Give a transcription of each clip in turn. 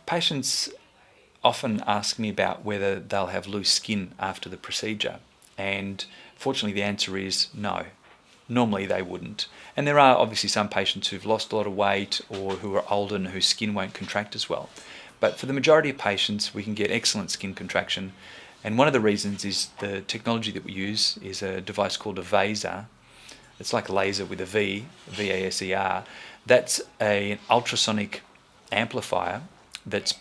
Patients often ask me about whether they'll have loose skin after the procedure, and fortunately the answer is no. Normally they wouldn't. And there are obviously some patients who've lost a lot of weight or who are older and whose skin won't contract as well. But for the majority of patients we can get excellent skin contraction, and one of the reasons is the technology that we use is a device called a VASER. It's like a laser with a V, V-A-S-E-R. That's an ultrasonic amplifier that's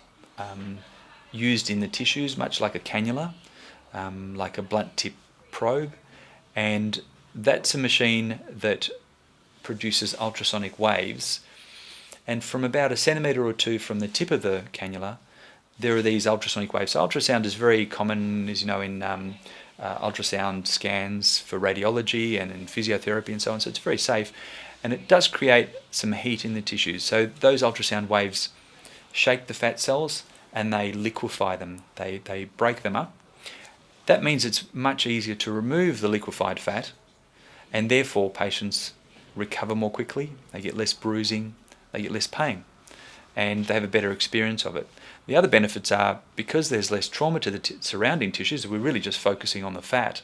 used in the tissues, much like a cannula, like a blunt tip probe, and that's a machine that produces ultrasonic waves, and from about a centimetre or two from the tip of the cannula there are these ultrasonic waves. So ultrasound is very common, as you know, in ultrasound scans for radiology and in physiotherapy and so on, so it's very safe, and it does create some heat in the tissues. So those ultrasound waves shake the fat cells and they liquefy them, they break them up. That means it's much easier to remove the liquefied fat, and therefore patients recover more quickly, they get less bruising, they get less pain, and they have a better experience of it. The other benefits are, because there's less trauma to the surrounding tissues, we're really just focusing on the fat,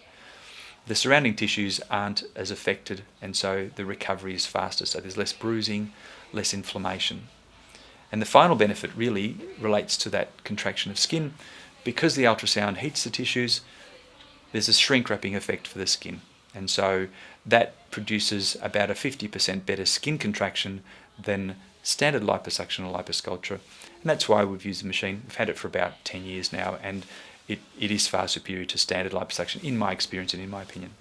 the surrounding tissues aren't as affected, and so the recovery is faster, so there's less bruising, less inflammation. And the final benefit really relates to that contraction of skin. Because the ultrasound heats the tissues, there's a shrink wrapping effect for the skin, and so that produces about a 50% better skin contraction than standard liposuction or liposculpture, and that's why we've used the machine. We've had it for about 10 years now, and it is far superior to standard liposuction in my experience and in my opinion.